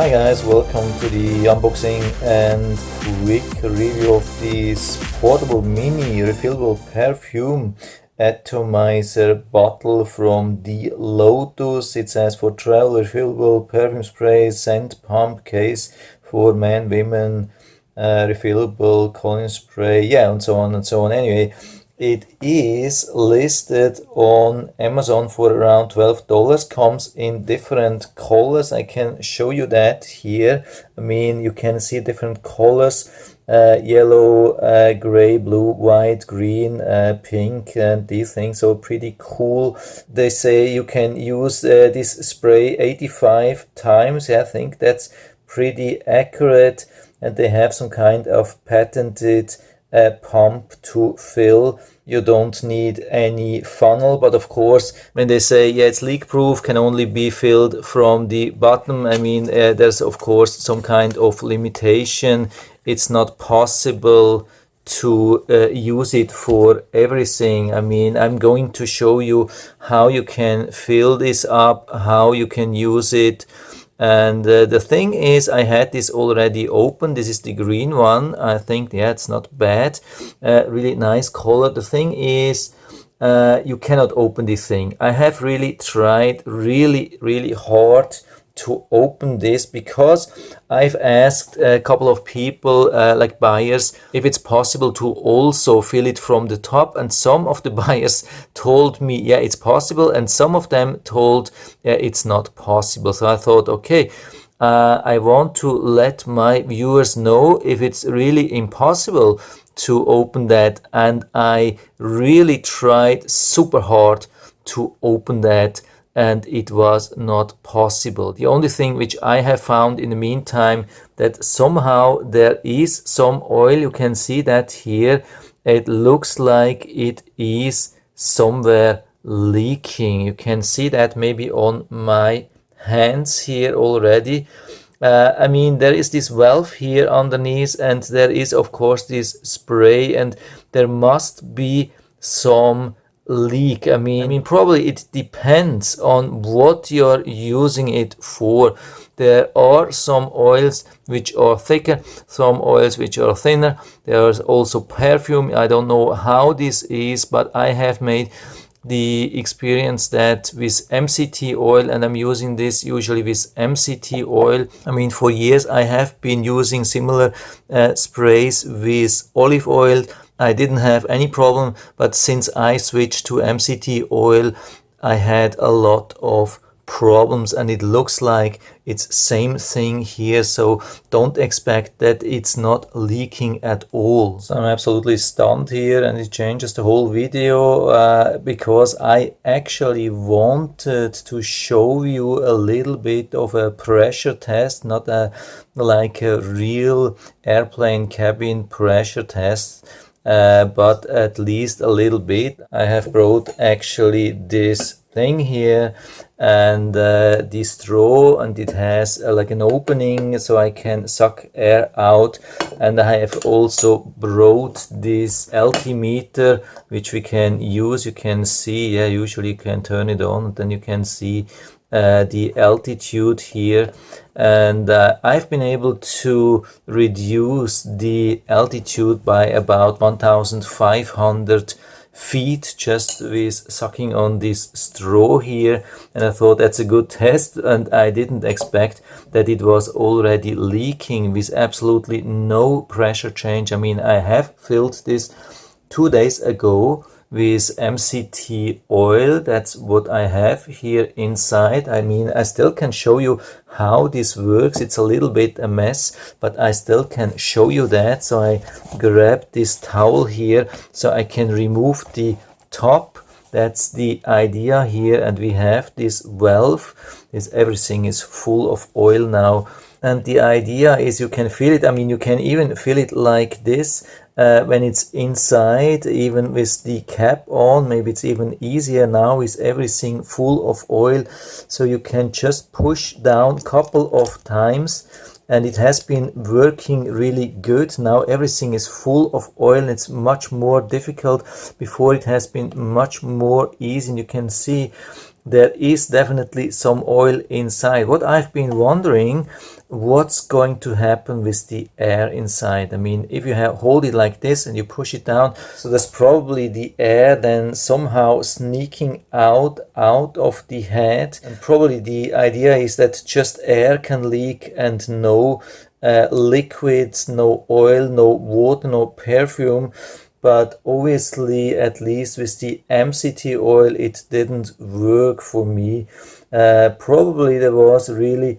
Hi guys, welcome to the unboxing and quick review of this portable mini refillable perfume atomizer bottle from D-LOTUS. It says for travel refillable perfume spray, scent pump case for men, women, refillable cologne spray, yeah, and so on and so on. Anyway, it is listed on Amazon for around $12. Comes in different colors. I can show you that here. I mean, you can see different colors, yellow, gray, blue, white, green, pink, and these things. So pretty cool. They say you can use this spray 85 times. Yeah, I think that's pretty accurate. And they have some kind of patented pump to fill. You don't need any funnel, but of course when they say yeah it's leak proof, can only be filled from the bottom, I mean there's of course some kind of limitation. It's not possible to use it for everything. I mean, I'm going to show you how you can fill this up, how you can use it. And the thing is, I had this already open. This is the green one. I think, yeah, it's not bad. Really nice color. The thing is, you cannot open this thing. I have really tried really hard to open this because I've asked a couple of people, like buyers, if it's possible to also fill it from the top, and some of the buyers told me yeah it's possible, and some of them told yeah it's not possible. So I thought, okay, I want to let my viewers know if it's really impossible to open that, and I really tried super hard to open that, and it was not possible. The only thing which I have found in the meantime, that somehow there is some oil. You can see that here. It looks like it is somewhere leaking. You can see that maybe on my hands here already. I mean, there is this valve here underneath, and there is of course this spray, and there must be some leak. I mean probably it depends on what you're using it for. There are some oils which are thicker, some oils which are thinner. There's also perfume. I don't know how this is, but I have made the experience that with MCT oil, and I'm using this usually with MCT oil. I mean, for years I have been using similar sprays with olive oil. I didn't have any problem, but since I switched to MCT oil, I had a lot of problems, and it looks like it's same thing here. So don't expect that it's not leaking at all. So I'm absolutely stunned here, and it changes the whole video because I actually wanted to show you a little bit of a pressure test, not like a real airplane cabin pressure test. But at least a little bit. I have brought actually this thing here, and this straw, and it has like an opening so I can suck air out. And I have also brought this altimeter which we can use. You can see, yeah, usually you can turn it on, then you can see the altitude here, and I've been able to reduce the altitude by about 1,500 feet just with sucking on this straw here. And I thought that's a good test, and I didn't expect that it was already leaking with absolutely no pressure change. I mean, I have filled this 2 days ago with MCT oil. That's what I have here inside. I mean, I still can show you how this works. It's a little bit a mess, but I still can show you that. So I grab this towel here so I can remove the top. That's the idea here. And we have this valve. Everything is full of oil now. And the idea is you can fill it. I mean, you can even fill it like this when it's inside, even with the cap on. Maybe it's even easier now with everything full of oil. So you can just push down a couple of times, and it has been working really good. Now everything is full of oil. It's much more difficult. Before it has been much more easy, and you can see there is definitely some oil inside. What I've been wondering, what's going to happen with the air inside? I mean, if you hold it like this and you push it down, so there's probably the air then somehow sneaking out of the head, and probably the idea is that just air can leak and no liquids, no oil, no water, no perfume. But obviously, at least with the MCT oil, it didn't work for me. Probably there was really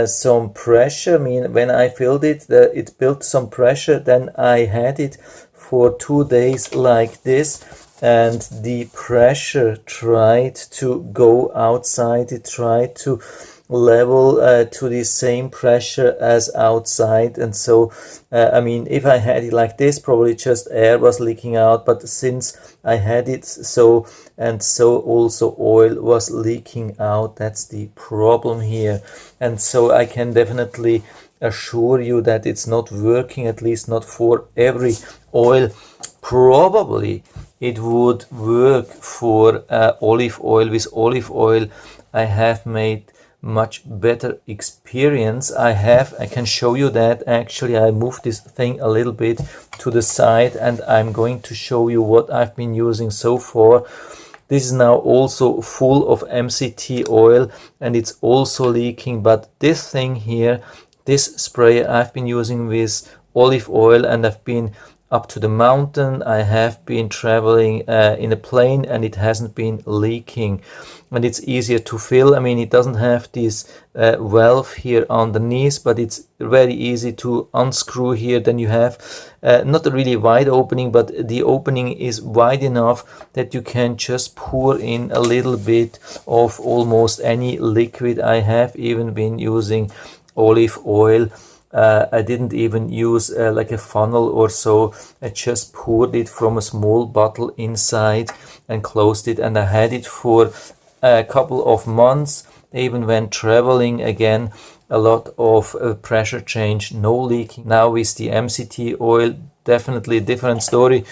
some pressure. I mean, when I filled it, it built some pressure. Then I had it for 2 days like this, and the pressure tried to go outside. It tried to level to the same pressure as outside, and so I mean, if I had it like this, probably just air was leaking out, but since I had it so, and so also oil was leaking out, that's the problem here. And so I can definitely assure you that it's not working, at least not for every oil. Probably it would work for olive oil. With olive oil I have made much better experience. I can show you that. Actually, I moved this thing a little bit to the side, and I'm going to show you what I've been using so far. This is now also full of MCT oil, and it's also leaking, but this thing here, this spray I've been using with olive oil, and I've been up to the mountain, I have been traveling in a plane, and it hasn't been leaking, and it's easier to fill. I mean, it doesn't have this valve here underneath, but it's very easy to unscrew here. Then you have not a really wide opening, but the opening is wide enough that you can just pour in a little bit of almost any liquid. I have even been using olive oil. I didn't even use like a funnel or so. I just poured it from a small bottle inside and closed it, and I had it for a couple of months. Even when traveling, again, a lot of pressure change, no leaking. Now with the MCT oil, definitely a different story.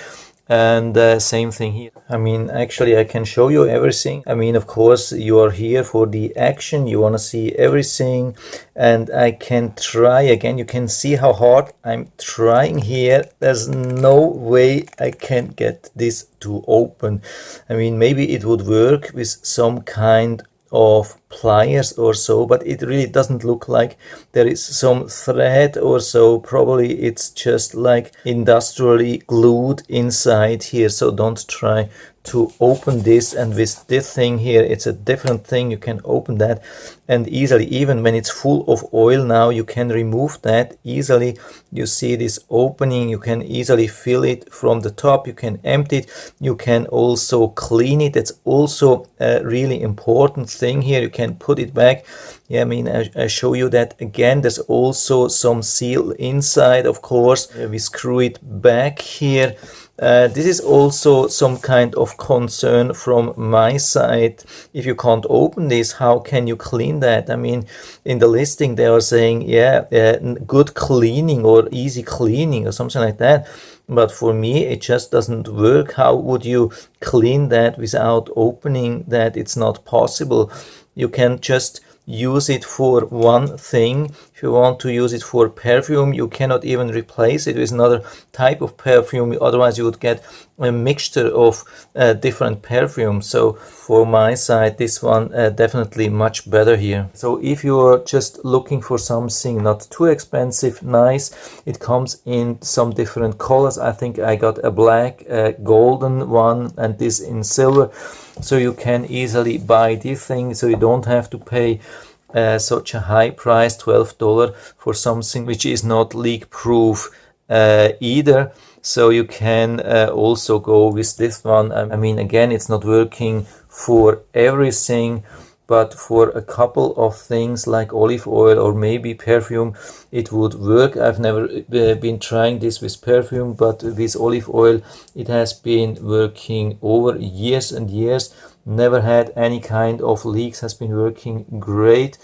And same thing here. I mean, actually I can show you everything. I mean, of course you are here for the action, you want to see everything, and I can try again. You can see how hard I'm trying here. There's no way I can get this to open. I mean, maybe it would work with some kind of pliers or so, but it really doesn't look like there is some thread or so. Probably it's just like industrially glued inside here, so don't try to open this. And with this thing here, it's a different thing. You can open that and easily, even when it's full of oil now, you can remove that easily. You see this opening, you can easily fill it from the top, you can empty it, you can also clean it. That's also a really important thing here. You can put it back. Yeah, I mean, I show you that again. There's also some seal inside, of course. We screw it back here. This is also some kind of concern from my side. If you can't open this, how can you clean that? I mean, in the listing they are saying, yeah, good cleaning or easy cleaning or something like that. But for me, it just doesn't work. How would you clean that without opening that? It's not possible. You can just use it for one thing. If you want to use it for perfume, you cannot even replace it with another type of perfume, otherwise you would get a mixture of different perfumes. So for my side, this one definitely much better here. So if you're just looking for something not too expensive, nice, it comes in some different colors. I think I got a black, golden one, and this in silver. So you can easily buy this thing, so you don't have to pay such a high price, $12, for something which is not leak proof either. So you can also go with this one. I mean, again, it's not working for everything, but for a couple of things like olive oil or maybe perfume, it would work. I've never been trying this with perfume, but with olive oil, it has been working over years and years. Never had any kind of leaks, has been working great.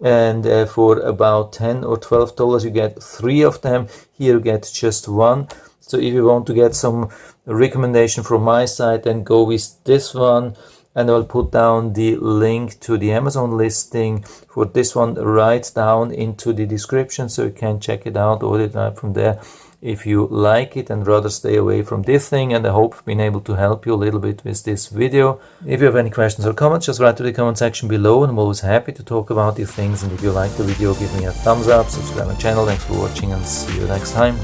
And for about $10 or $12 you get 3 of them. Here you get just 1. So if you want to get some recommendation from my side, then go with this one. and I'll put down the link to the Amazon listing for this one right down into the description, so you can check it out, order it right from there if you like it and rather stay away from this thing. And I hope I've been able to help you a little bit with this video. If you have any questions or comments, just write to the comment section below, and I'm always happy to talk about these things. And if you like the video, give me a thumbs up, subscribe my channel. Thanks for watching, and see you next time.